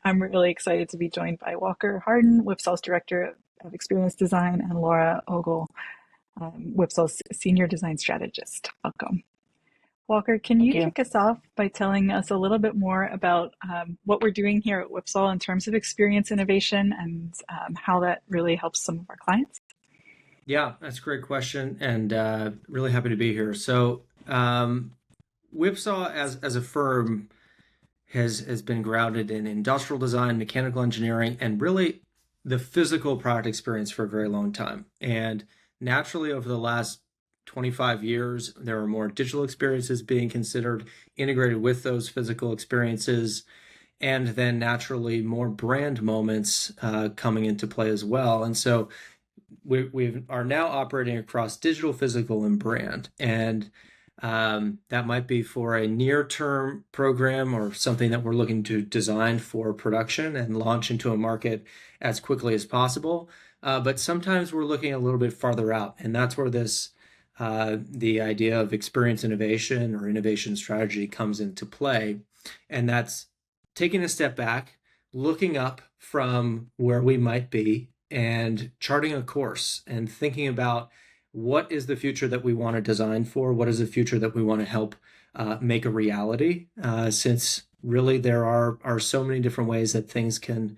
I'm really excited to be joined by Walker Harden, Whipsaw's Director of Experience Design, and Laura Ogle, Whipsaw's Senior Design Strategist. Welcome. Walker, can Thank you you. kick us off by telling us a little bit more about what we're doing here at Whipsaw in terms of experience innovation and how that really helps some of our clients? Yeah, that's a great question, and really happy to be here. Whipsaw as a firm has been grounded in industrial design, mechanical engineering, and really the physical product experience for a very long time. And naturally, over the last 25 years, there are more digital experiences being considered integrated with those physical experiences, and then naturally more brand moments coming into play as well. And so we are now operating across digital, physical, and brand. And that might be for a near-term program or something that we're looking to design for production and launch into a market as quickly as possible. But sometimes we're looking a little bit farther out, and that's where the idea of experience innovation or innovation strategy comes into play. And that's taking a step back, looking up from where we might be and charting a course and thinking about what is the future that we want to design for? What is the future that we want to help make a reality? Since really there are so many different ways that things can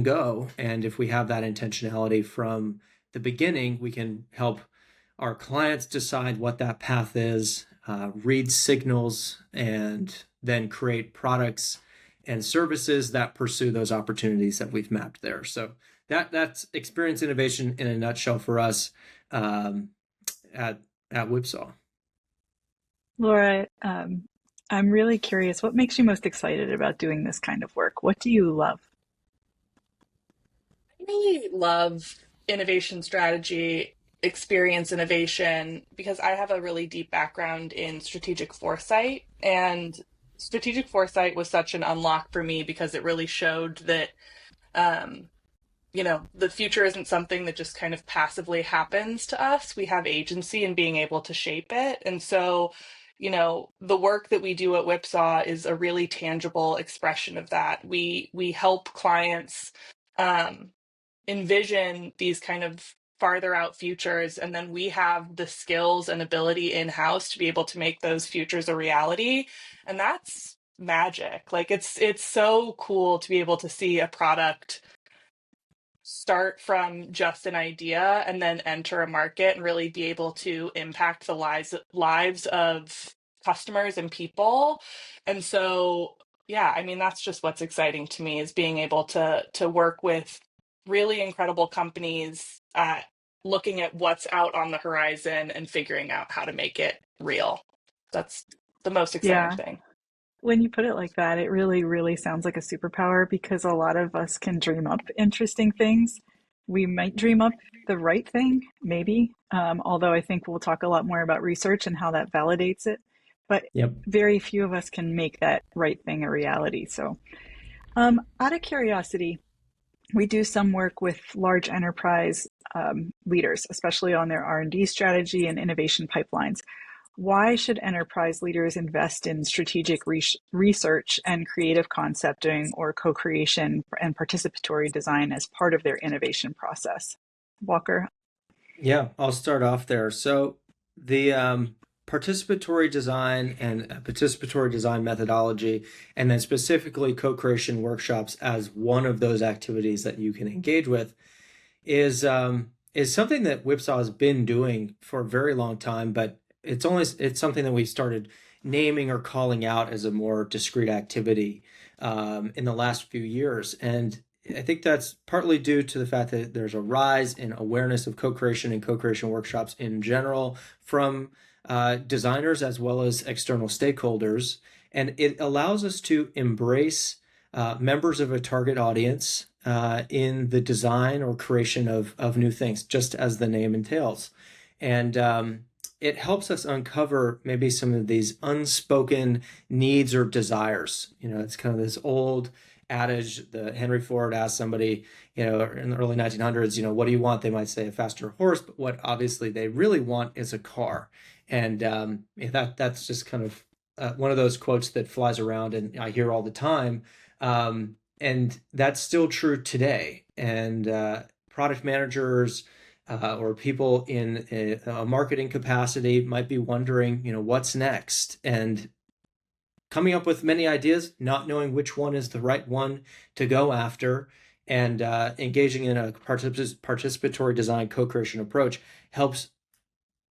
go, and if we have that intentionality from the beginning, we can help our clients decide what that path is, read signals, and then create products and services that pursue those opportunities that we've mapped there. So that's experience innovation in a nutshell for us at Whipsaw. Laura, I'm really curious, what makes you most excited about doing this kind of work? What do you love? I really love innovation strategy, experience innovation, because I have a really deep background in strategic foresight. And strategic foresight was such an unlock for me because it really showed that, um, the future isn't something that just kind of passively happens to us. We have agency in being able to shape it. And so, the work that we do at Whipsaw is a really tangible expression of that. We help clients um, envision these kind of farther out futures, and then we have the skills and ability in house to be able to make those futures a reality. And that's magic. Like it's so cool to be able to see a product start from just an idea and then enter a market and really be able to impact the lives of customers and people. And so, yeah, I mean, that's just what's exciting to me is being able to work with really incredible companies, looking at what's out on the horizon and figuring out how to make it real. That's the most exciting Yeah, thing. when you put it like that, it really, really sounds like a superpower because a lot of us can dream up interesting things. We might dream up the right thing, maybe, although I think we'll talk a lot more about research and how that validates it. But Yep. very few of us can make that right thing a reality. So, out of curiosity, we do some work with large enterprise leaders, especially on their R&D strategy and innovation pipelines. Why should enterprise leaders invest in strategic research and creative concepting or co-creation and participatory design as part of their innovation process? Walker? Yeah, I'll start off there. So the participatory design and participatory design methodology, and then specifically co-creation workshops as one of those activities that you can engage with, is something that Whipsaw has been doing for a very long time, but it's something that we started naming or calling out as a more discrete activity in the last few years. And I think that's partly due to the fact that there's a rise in awareness of co-creation and co-creation workshops in general from designers as well as external stakeholders. And it allows us to embrace members of a target audience in the design or creation of new things, just as the name entails. And it helps us uncover maybe some of these unspoken needs or desires. It's kind of this old adage that Henry Ford asked somebody, in the early 1900s, what do you want? They might say a faster horse, but what obviously they really want is a car. And that's just kind of one of those quotes that flies around and I hear all the time. and that's still true today. And product managers or people in a marketing capacity might be wondering, what's next, and coming up with many ideas, not knowing which one is the right one to go after, and engaging in a participatory design co-creation approach helps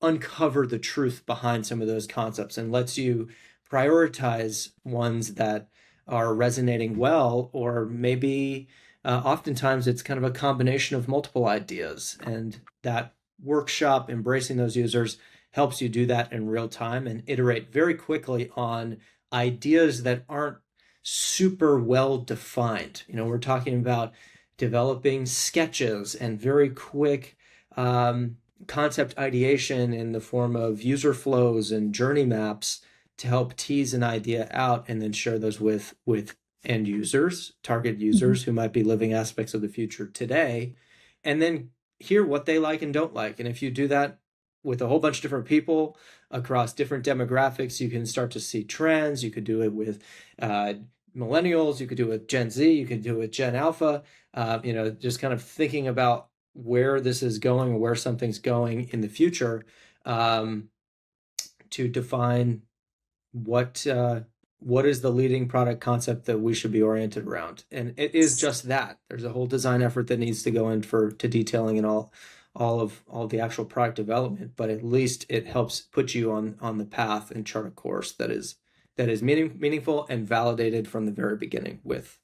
uncover the truth behind some of those concepts and lets you prioritize ones that are resonating well, or maybe oftentimes it's kind of a combination of multiple ideas. And that workshop, embracing those users, helps you do that in real time and iterate very quickly on ideas that aren't super well defined. We're talking about developing sketches and very quick concept ideation in the form of user flows and journey maps to help tease an idea out and then share those with end users, target users who might be living aspects of the future today, and then hear what they like and don't like. And if you do that with a whole bunch of different people across different demographics, you can start to see trends. You could do it with millennials, you could do it with Gen Z, you could do it with Gen Alpha, just kind of thinking about where this is going or where something's going in the future, to define what is the leading product concept that we should be oriented around. And it is just that. There's a whole design effort that needs to go in to detailing and all the actual product development, but at least it helps put you on the path and chart a course that is meaningful and validated from the very beginning with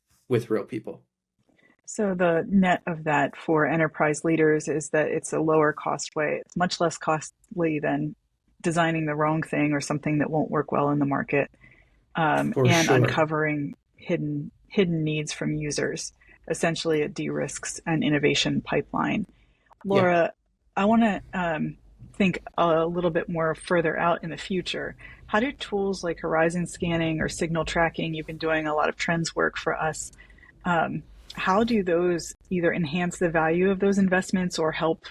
real people. So the net of that for enterprise leaders is that it's a lower cost way. It's much less costly than designing the wrong thing or something that won't work well in the market, For and sure. uncovering hidden needs from users. Essentially, it de-risks an innovation pipeline. Yeah. Laura, I want to think a little bit more further out in the future. How do tools like horizon scanning or signal tracking, you've been doing a lot of trends work for us, um, how do those either enhance the value of those investments or help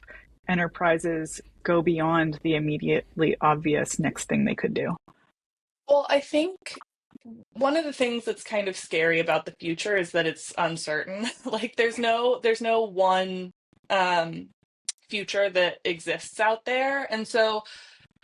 enterprises go beyond the immediately obvious next thing they could do? Well, I think one of the things that's kind of scary about the future is that it's uncertain. Like there's no one um future that exists out there. And so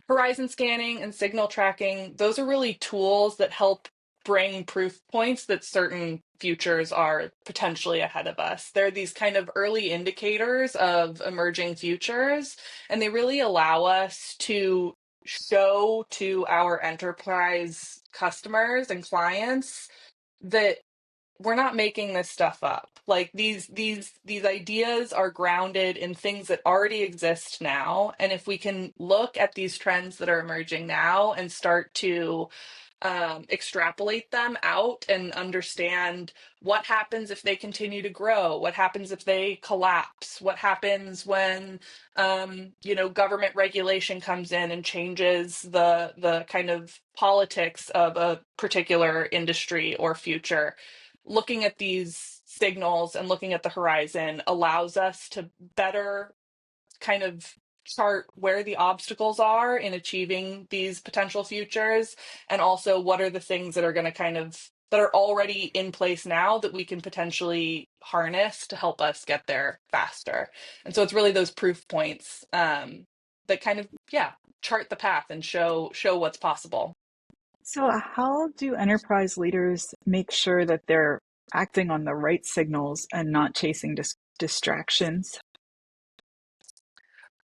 horizon scanning and signal tracking, those are really tools that help bring proof points that certain futures are potentially ahead of us. They're these kind of early indicators of emerging futures, and they really allow us to show to our enterprise customers and clients that we're not making this stuff up. Like these ideas are grounded in things that already exist now, and if we can look at these trends that are emerging now and start to extrapolate them out and understand what happens if they continue to grow, what happens if they collapse, what happens when government regulation comes in and changes the kind of politics of a particular industry or future. Looking at these signals and looking at the horizon allows us to better kind of chart where the obstacles are in achieving these potential futures, and also what are the things that are going to kind of that are already in place now that we can potentially harness to help us get there faster. And so it's really those proof points that kind of chart the path and show what's possible. So, how do enterprise leaders make sure that they're acting on the right signals and not chasing distractions?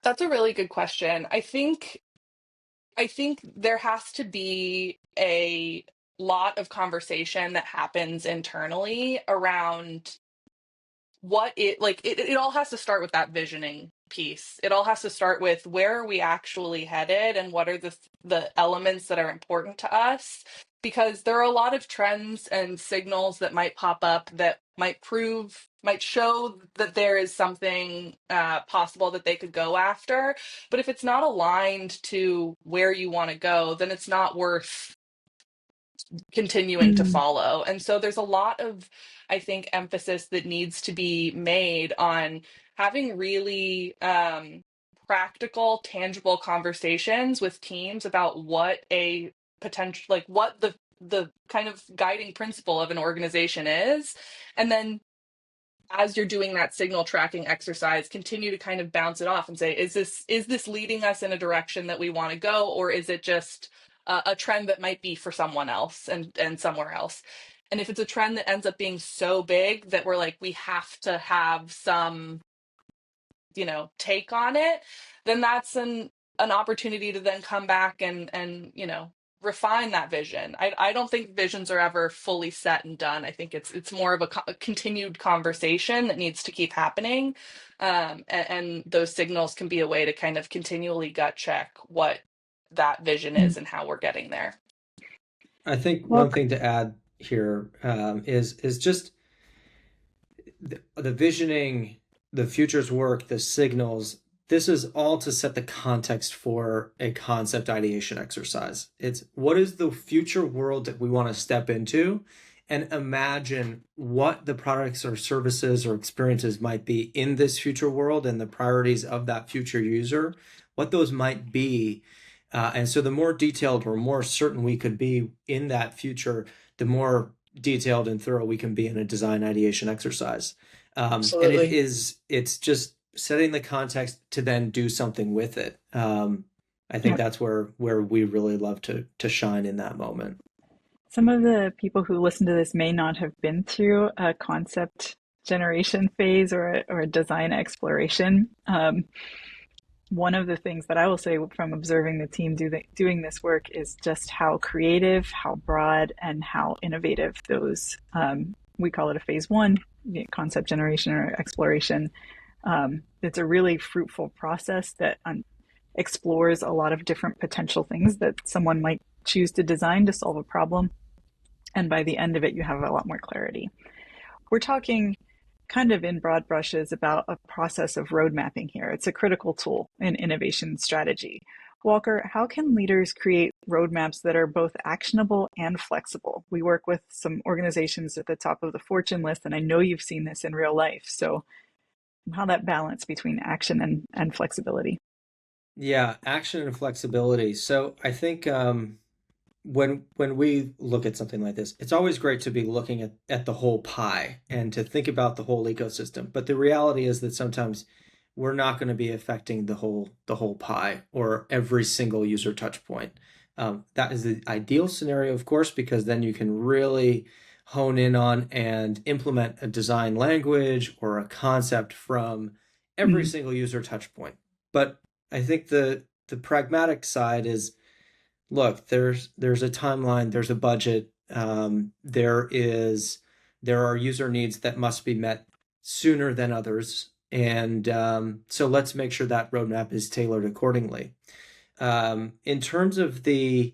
That's a really good question. I think there has to be a lot of conversation that happens internally around it all has to start with that visioning piece. It all has to start with where are we actually headed and what are the elements that are important to us, because there are a lot of trends and signals that might pop up that might show that there is something possible that they could go after, but if it's not aligned to where you want to go, then it's not worth continuing to Mm. follow. And so there's a lot of, I think, emphasis that needs to be made on having really practical, tangible conversations with teams about what a potential, like what the kind of guiding principle of an organization is. And then as you're doing that signal tracking exercise, continue to kind of bounce it off and say, is this leading us in a direction that we want to go, or is it just a trend that might be for someone else and somewhere else? And if it's a trend that ends up being so big that we're like, we have to have some, take on it, then that's an opportunity to then come back and refine that vision. I don't think visions are ever fully set and done. I think it's more of a continued conversation that needs to keep happening, and those signals can be a way to kind of continually gut check what that vision is and how we're getting there. I think Well, one thing to add here is just the visioning, the futures work, the signals. This is all to set the context for a concept ideation exercise. It's what is the future world that we want to step into, and imagine what the products or services or experiences might be in this future world and the priorities of that future user, what those might be. And so the more detailed or more certain we could be in that future, the more detailed and thorough we can be in a design ideation exercise. And Absolutely. it's just setting the context to then do something with it. I think yeah, that's where we really love to shine in that moment. some of the people who listen to this may not have been through a concept generation phase or a design exploration. One of the things that I will say from observing the team doing this work is just how creative, how broad, and how innovative those, we call it a phase one, concept generation or exploration. It's a really fruitful process that explores a lot of different potential things that someone might choose to design to solve a problem. And by the end of it, you have a lot more clarity. We're talking kind of in broad brushes about a process of road mapping here. It's a critical tool in innovation strategy. Walker, how can leaders create roadmaps that are both actionable and flexible? We work with some organizations at the top of the Fortune list, and I know you've seen this in real life. So, how that balance between action and flexibility. Yeah, action and flexibility. So I think when we look at something like this, it's always great to be looking at the whole pie and to think about the whole ecosystem. But the reality is that sometimes we're not going to be affecting the whole pie or every single user touch point. That is the ideal scenario, of course, because then you can really hone in on and implement a design language or a concept from every Mm, single user touch point. But I think the pragmatic side is, look, there's a timeline, there's a budget, there are user needs that must be met sooner than others, and so let's make sure that roadmap is tailored accordingly. In terms of the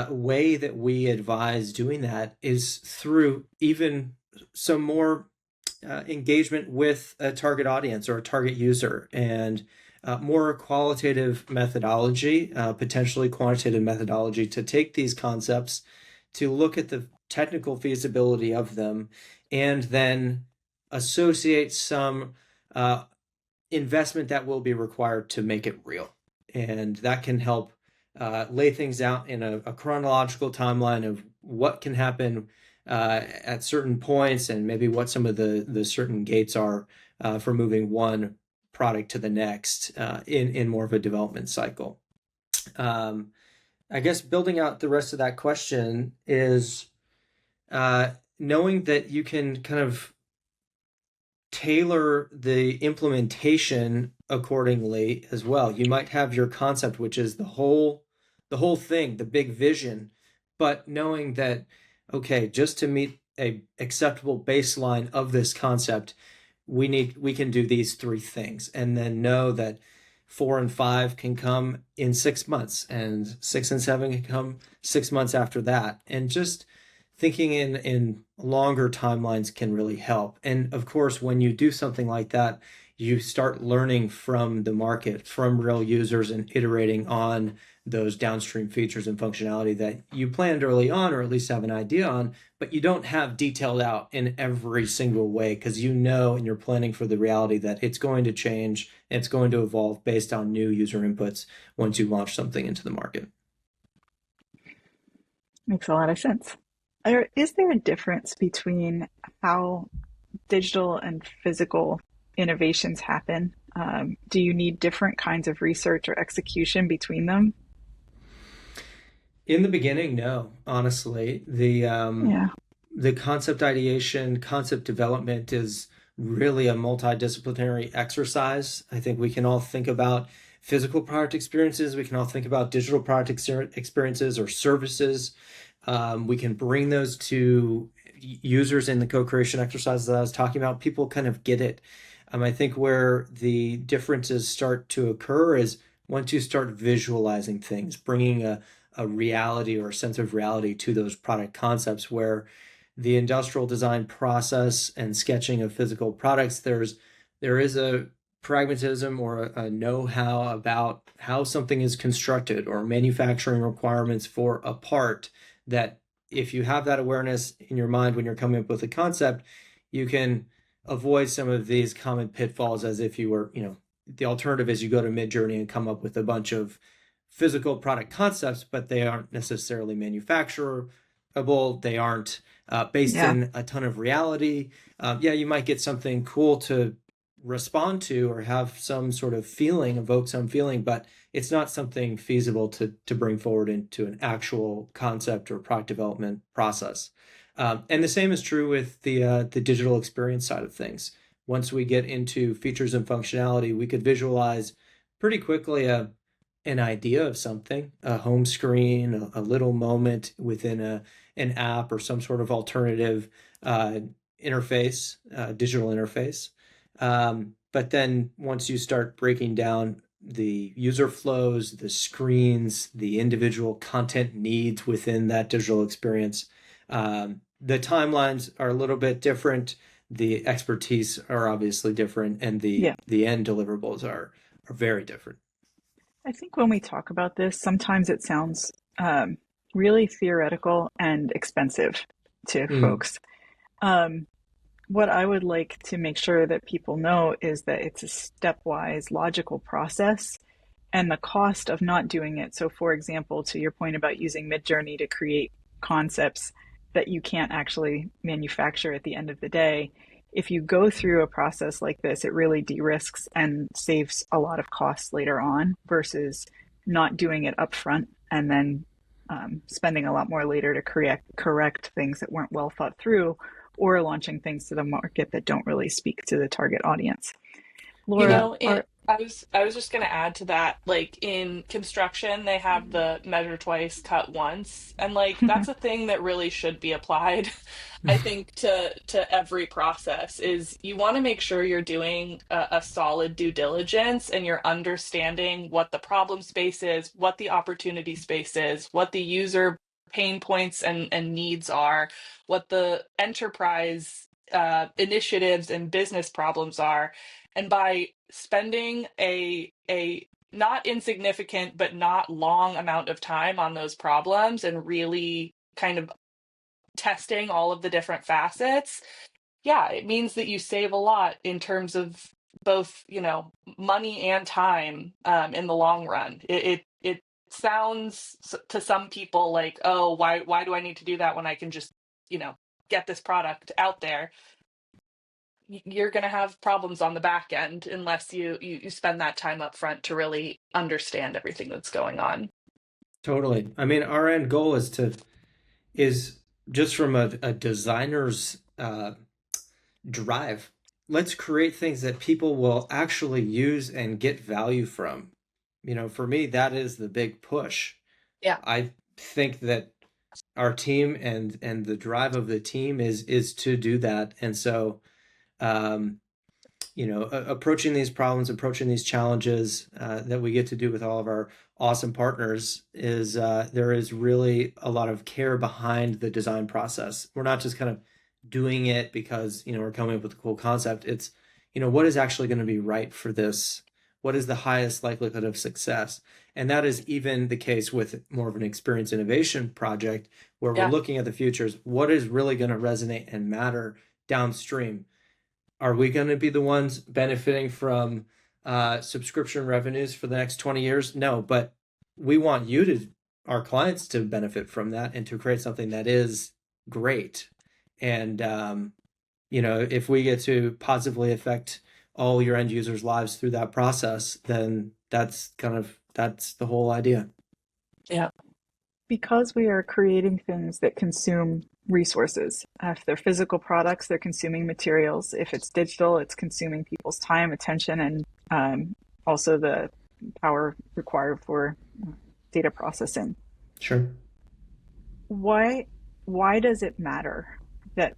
way that we advise doing that is through even some more engagement with a target audience or a target user, and more qualitative methodology, potentially quantitative methodology to take these concepts, to look at the technical feasibility of them, and then associate some investment that will be required to make it real. And that can help lay things out in a chronological timeline of what can happen at certain points, and maybe what some of the certain gates are for moving one product to the next in more of a development cycle. I guess building out the rest of that question is knowing that you can kind of tailor the implementation accordingly as well. You might have your concept, which is the whole thing, the big vision, but knowing that, okay, just to meet a acceptable baseline of this concept, we can do these three things, and then know that 4 and 5 can come in 6 months, and 6 and 7 can come 6 months after that, and just thinking in longer timelines can really help. And of course, when you do something like that, you start learning from the market, from real users, and iterating on those downstream features and functionality that you planned early on, or at least have an idea on, but you don't have detailed out in every single way, because you know, and you're planning for the reality that it's going to change, it's going to evolve based on new user inputs once you launch something into the market. Makes a lot of sense. Is there a difference between how digital and physical innovations happen? Do you need different kinds of research or execution between them? In the beginning, no, honestly. Yeah, The concept ideation, concept development is really a multidisciplinary exercise. I think we can all think about physical product experiences. We can all think about digital product experiences or services. We can bring those to users in the co-creation exercises that I was talking about. People kind of get it. I think where the differences start to occur is once you start visualizing things, bringing a reality or a sense of reality to those product concepts where the industrial design process and sketching of physical products, there is a pragmatism or a know-how about how something is constructed or manufacturing requirements for a part that if you have that awareness in your mind when you're coming up with a concept, you can avoid some of these common pitfalls as if you were, the alternative is you go to Midjourney and come up with a bunch of physical product concepts, but they aren't necessarily manufacturable. They aren't based yeah, in a ton of reality. Yeah, you might get something cool to respond to or have some sort of feeling, evoke some feeling, but it's not something feasible to bring forward into an actual concept or product development process. And the same is true with the digital experience side of things. Once we get into features and functionality, we could visualize pretty quickly an idea of something, a home screen, a little moment within an app or some sort of alternative uh, interface, digital interface. But then once you start breaking down the user flows, the screens, the individual content needs within that digital experience, the timelines are a little bit different. The expertise are obviously different, and yeah. the end deliverables are very different. I think when we talk about this, sometimes it sounds really theoretical and expensive to Mm. folks. Um, what I would like to make sure that people know is that it's a stepwise, logical process and the cost of not doing it. So, for example, to your point about using Midjourney to create concepts that you can't actually manufacture at the end of the day, if you go through a process like this, it really de risks and saves a lot of costs later on versus not doing it upfront and then spending a lot more later to correct things that weren't well thought through or launching things to the market that don't really speak to the target audience. You Laura, know, are I was just gonna add to that, like in construction, they have the measure twice, cut once, and like that's a thing that really should be applied, I think, to every process is you want to make sure you're doing a solid due diligence and you're understanding what the problem space is, what the opportunity space is, what the user pain points and needs are, what the enterprise initiatives and business problems are, and by spending a not insignificant but not long amount of time on those problems and really kind of testing all of the different facets, yeah, it means that you save a lot in terms of both, money and time, in the long run. It sounds to some people like, oh, why do I need to do that when I can just, you know, get this product out there? You're going to have problems on the back end unless you spend that time up front to really understand everything that's going on. Totally. I mean, our end goal is just from a designer's drive. Let's create things that people will actually use and get value from. For me, that is the big push. Yeah. I think that our team and the drive of the team is to do that. And so um, approaching these problems, approaching these challenges that we get to do with all of our awesome partners is there is really a lot of care behind the design process. We're not just kind of doing it because we're coming up with a cool concept. It's what is actually going to be right for this. What is the highest likelihood of success? And that is even the case with more of an experience innovation project where we're Yeah. looking at the futures. What is really going to resonate and matter downstream? Are we going to be the ones benefiting from subscription revenues for the next 20 years? No, but we want you to our clients to benefit from that and to create something that is great. And if we get to positively affect all your end users' lives through that process, then that's the whole idea. Yeah. Because we are creating things that consume resources. If they're physical products, they're consuming materials. If it's digital, it's consuming people's time, attention, and also the power required for data processing. Sure. Why does it matter that,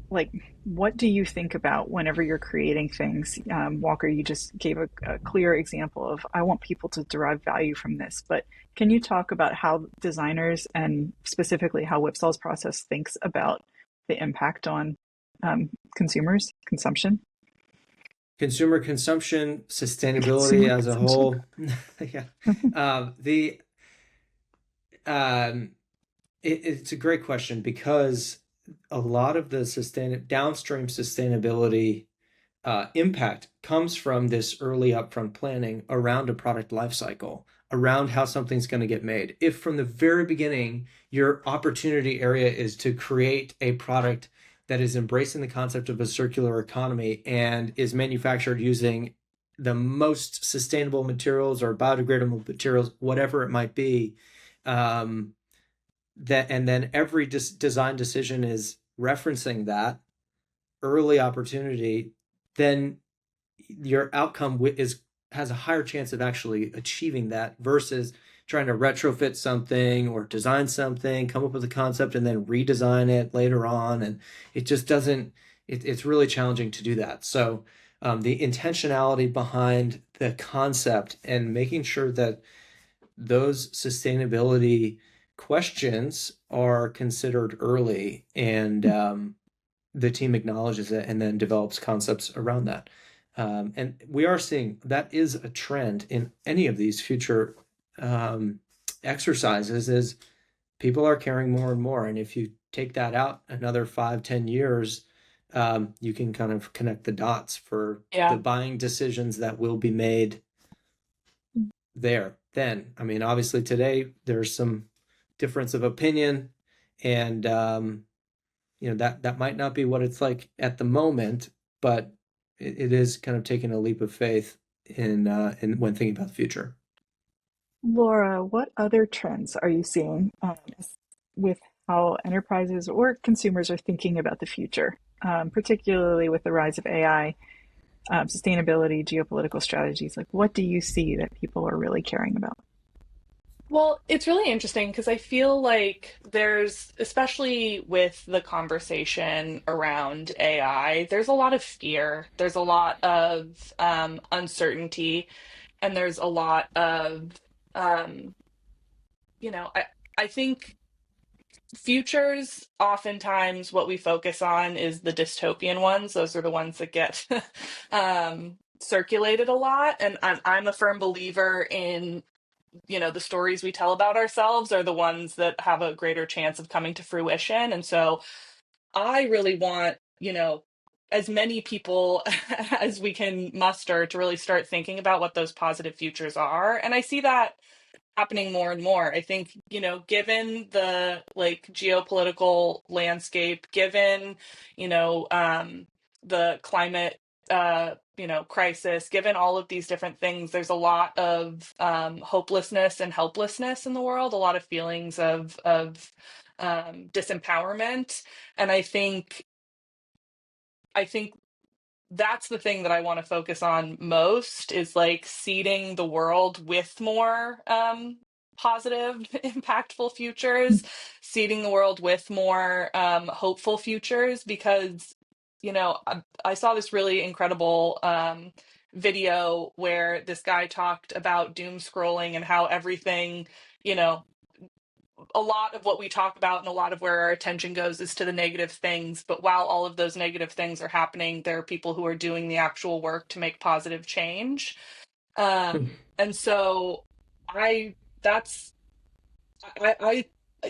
like, what do you think about whenever you're creating things? Walker, you just gave a clear example of, I want people to derive value from this, but can you talk about how designers and specifically how Whipsaw's process thinks about the impact on consumers, consumption? Consumer consumption, sustainability Consumer as a consumption. whole. Yeah. The um, it's a great question because a lot of the downstream sustainability impact comes from this early upfront planning around a product lifecycle, around how something's going to get made. If from the very beginning, your opportunity area is to create a product that is embracing the concept of a circular economy and is manufactured using the most sustainable materials or biodegradable materials, whatever it might be, um, and then every design decision is referencing that early opportunity, then your outcome has a higher chance of actually achieving that versus trying to retrofit something or design something, come up with a concept and then redesign it later on. And it just doesn't, it's really challenging to do that. So the intentionality behind the concept and making sure that those sustainability questions are considered early, and the team acknowledges it and then develops concepts around that. And we are seeing that is a trend in any of these future exercises is people are caring more and more. And if you take that out another 5-10 years, you can kind of connect the dots for the Yeah. buying decisions that will be made there. Then, I mean, obviously today there's some difference of opinion, and that might not be what it's like at the moment, but it is kind of taking a leap of faith in when thinking about the future. Laura, what other trends are you seeing with how enterprises or consumers are thinking about the future, particularly with the rise of AI, sustainability, geopolitical strategies? Like, what do you see that people are really caring about? Well, it's really interesting because I feel like there's, especially with the conversation around AI, there's a lot of fear, there's a lot of uncertainty, and there's a lot of, um, I think futures, oftentimes what we focus on is the dystopian ones. Those are the ones that get circulated a lot. And I'm a firm believer in the stories we tell about ourselves are the ones that have a greater chance of coming to fruition. And so I really want, as many people as we can muster to really start thinking about what those positive futures are. And I see that happening more and more. I think, given the like geopolitical landscape, given, the climate crisis, given all of these different things, there's a lot of hopelessness and helplessness in the world, a lot of feelings of disempowerment. And I think that's the thing that I want to focus on most is like seeding the world with more positive, impactful futures, seeding the world with more hopeful futures. Because, I saw this really incredible video where this guy talked about doom scrolling and how everything, you know, a lot of what we talk about and a lot of where our attention goes is to the negative things. But while all of those negative things are happening, there are people who are doing the actual work to make positive change. And so I, that's, I,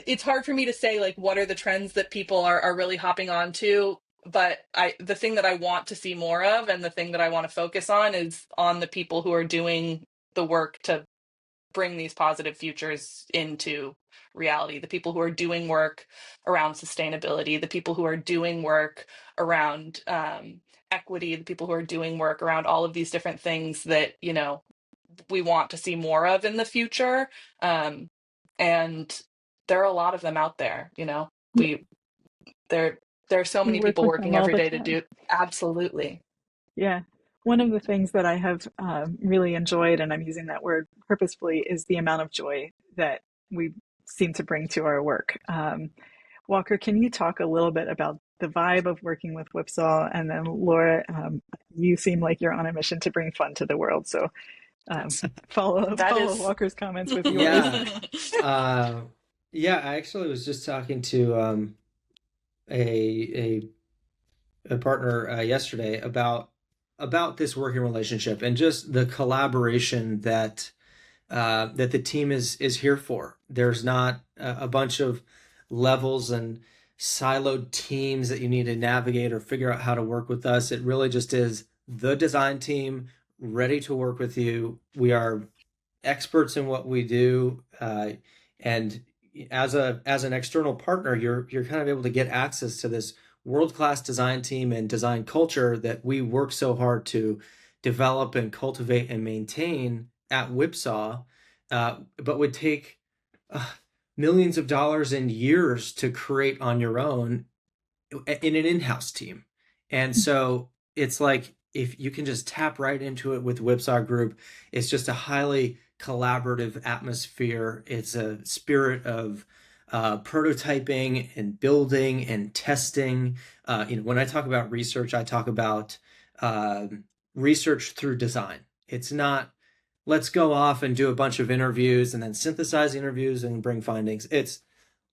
it's hard for me to say like what are the trends that people are really hopping on to. But the thing that I want to see more of and the thing that I want to focus on is on the people who are doing the work to bring these positive futures into reality. The people who are doing work around sustainability, the people who are doing work around equity, the people who are doing work around all of these different things that, we want to see more of in the future. Um, and there are a lot of them out there, we there there are so We many work people with them working all every the day to time. do. Absolutely. Yeah. One of the things that I have really enjoyed, and I'm using that word purposefully, is the amount of joy that we seem to bring to our work. Walker, can you talk a little bit about the vibe of working with Whipsaw? And then Laura, you seem like you're on a mission to bring fun to the world. So um, That follow is Walker's comments with yours. Yeah. Uh, yeah, I actually was just talking to a a partner yesterday about this working relationship and just the collaboration that the team is here for. There's not a bunch of levels and siloed teams that you need to navigate or figure out how to work with us. It really just is the design team ready to work with you. We are experts in what we do, and as an external partner, you're kind of able to get access to this world-class design team and design culture that we work so hard to develop and cultivate and maintain at Whipsaw, but would take uh, millions of dollars and years to create on your own in an in-house team. And so it's like if you can just tap right into it with Whipsaw Group, it's just a highly collaborative atmosphere. It's a spirit of prototyping and building and testing. When I talk about research, I talk about research through design. It's not let's go off and do a bunch of interviews and then synthesize the interviews and bring findings. It's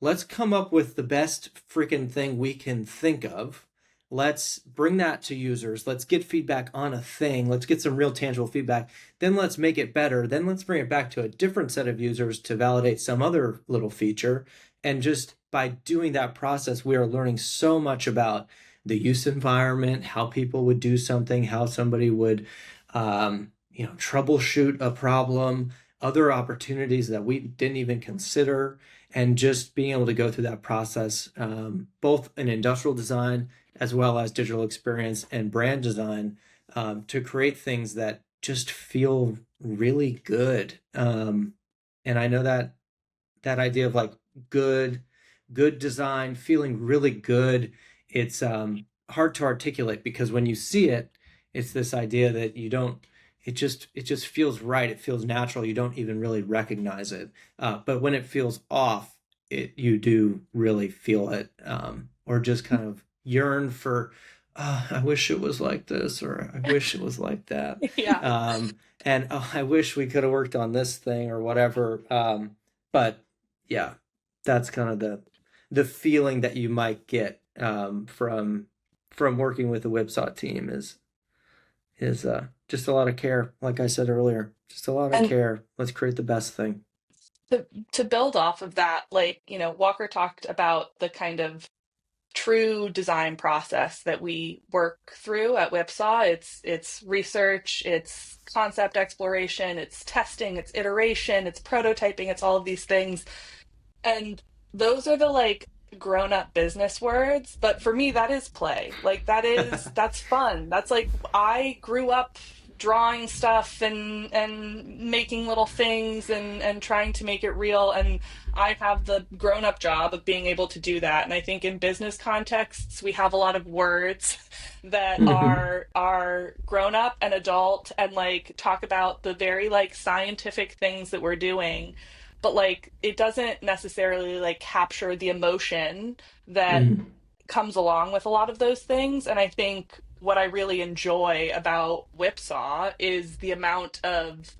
let's come up with the best freaking thing we can think of. Let's bring that to users. Let's get feedback on a thing. Let's get some real tangible feedback. Then let's make it better. Then let's bring it back to a different set of users to validate some other little feature. And just by doing that process, we are learning so much about the use environment, how people would do something, how somebody would, troubleshoot a problem, other opportunities that we didn't even consider, and just being able to go through that process, both in industrial design as well as digital experience and brand design, to create things that just feel really good. And I know that idea of like good, good design, feeling really good. It's hard to articulate because when you see it, it's this idea that you don't. It just feels right. It feels natural. You don't even really recognize it. But when it feels off, you do really feel it, or just kind of yearn for. I wish it was like this, or I wish it was like that. Yeah. And I wish we could have worked on this thing or whatever. But yeah, that's kind of the feeling that you might get from working with the Whipsaw team is just a lot of care. Like I said earlier, just a lot of And care. Let's create the best thing. to build off of that, like, Walker talked about the kind of true design process that we work through at Whipsaw. It's research, it's concept exploration, it's testing, it's iteration, it's prototyping, it's all of these things. And those are the like grown up business words, but for me that is play. Like that's fun. That's like I grew up drawing stuff and making little things and trying to make it real, and I have the grown up job of being able to do that. And I think in business contexts we have a lot of words that are grown up and adult and like talk about the very like scientific things that we're doing, but like it doesn't necessarily like capture the emotion that Mhm. comes along with a lot of those things. And I think what I really enjoy about Whipsaw is the amount of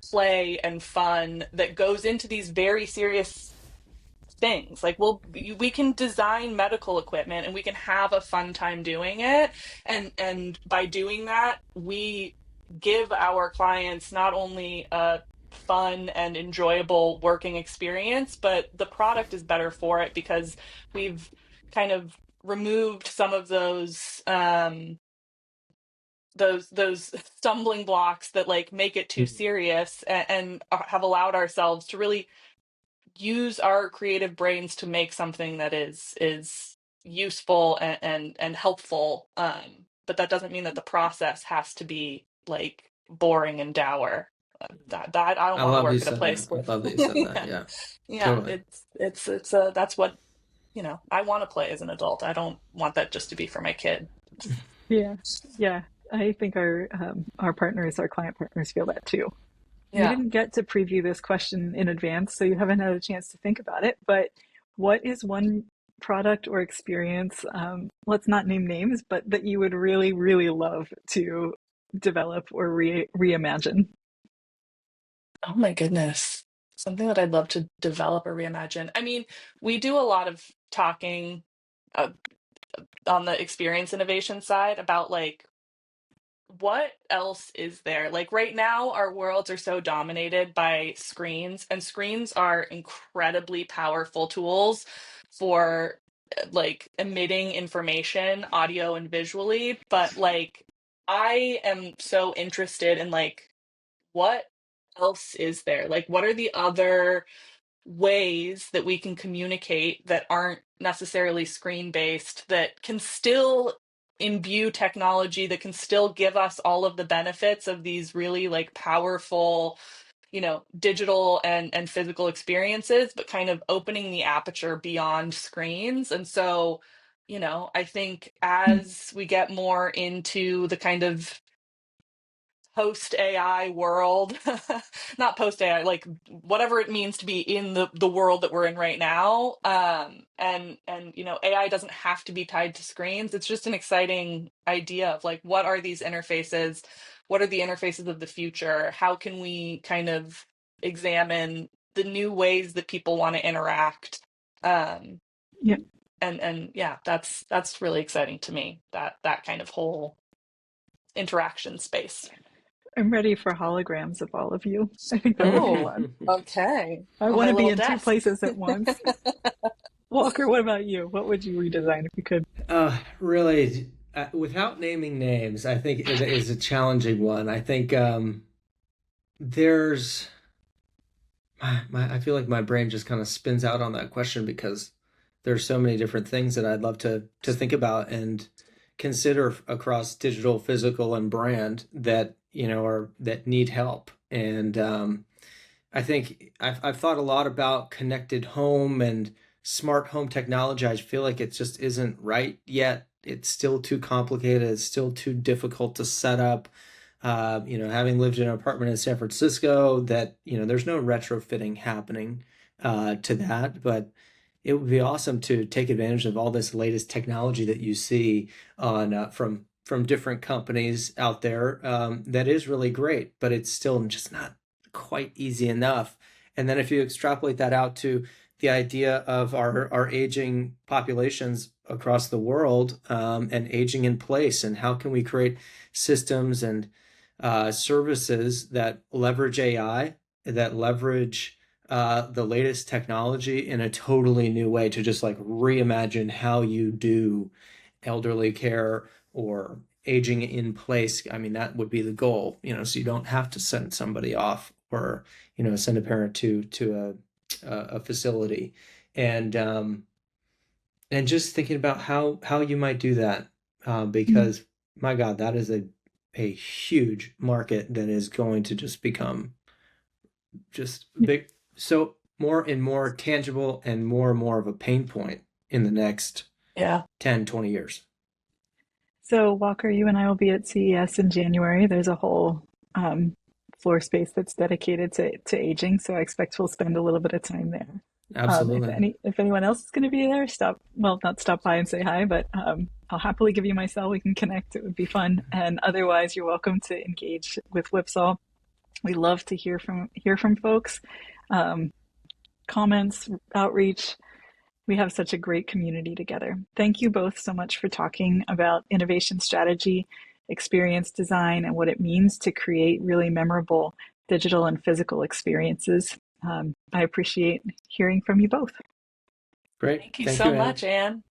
play and fun that goes into these very serious things. Like, well, we can design medical equipment and we can have a fun time doing it, and by doing that we give our clients not only a fun and enjoyable working experience, but the product is better for it because we've kind of removed some of those those stumbling blocks that like make it too Mhm. serious, and have allowed ourselves to really use our creative brains to make something that is useful and helpful. But that doesn't mean that the process has to be like boring and dour. That I don't I want to love you work at a said that. place I with. love that you said that. Yeah, Yeah, yeah. totally. It's that's what, I want to play as an adult. I don't want that just to be for my kid. Yeah, yeah. I think our partners, our client partners, feel that too. We Yeah. didn't get to preview this question in advance, so you haven't had a chance to think about it. But what is one product or experience, let's not name names, but that you would really, really love to develop or reimagine? Oh my goodness. Something that I'd love to develop or reimagine. I mean, we do a lot of talking uh, on the experience innovation side about like what else is there? Like right now, our worlds are so dominated by screens, and screens are incredibly powerful tools for like emitting information, audio and visually. But like, I am so interested in like, what else is there? Like, what are the other ways that we can communicate that aren't necessarily screen based, that can still imbue technology, that can still give us all of the benefits of these really like powerful, digital and physical experiences, but kind of opening the aperture beyond screens. And so, I think as we get more into the kind of post AI world, not post AI, like whatever it means to be in the world that we're in right now. And AI doesn't have to be tied to screens. It's just an exciting idea of like, what are these interfaces? What are the interfaces of the future? How can we kind of examine the new ways that people want to interact? Um, Yeah, and yeah, that's really exciting to me, that kind of whole interaction space. I'm ready for holograms of all of you. I think that would be Oh, fun. okay. I On want my to be little in two desk. places at once. Walker, what about you? What would you redesign if you could? Really, without naming names, I think it is a challenging one. I think there's I feel like my brain just kind of spins out on that question because there's so many different things that I'd love to think about and consider across digital, physical, and brand that are that need help. And I think I've thought a lot about connected home and smart home technology. I feel like it just isn't right yet. It's still too complicated. It's still too difficult to set up. Having lived in an apartment in San Francisco, that there's no retrofitting happening to that, but it would be awesome to take advantage of all this latest technology that you see on from different companies out there. That is really great, but it's still just not quite easy enough. And then if you extrapolate that out to the idea of our aging populations across the world, and aging in place, and how can we create systems and services that leverage AI, that leverage the latest technology in a totally new way to just like reimagine how you do elderly care or aging in place. I mean, that would be the goal, so you don't have to send somebody off or, send a parent to a facility. And just thinking about how you might do that, because my God, that is a huge market that is going to just become just big, so more and more tangible and more of a pain point in the next Yeah. 10, 20 years. So, Walker, you and I will be at CES in January. There's a whole um, floor space that's dedicated to aging, so I expect we'll spend a little bit of time there. Absolutely. If anyone else is going to be there, not stop by and say hi, but I'll happily give you my cell. We can connect. It would be fun. And otherwise, you're welcome to engage with Whipsaw. We love to hear from folks, um, comments, outreach. We have such a great community together. Thank you both so much for talking about innovation strategy, experience design, and what it means to create really memorable digital and physical experiences. I appreciate hearing from you both. Great. Thank you Thank so you, Anne. much, Anne.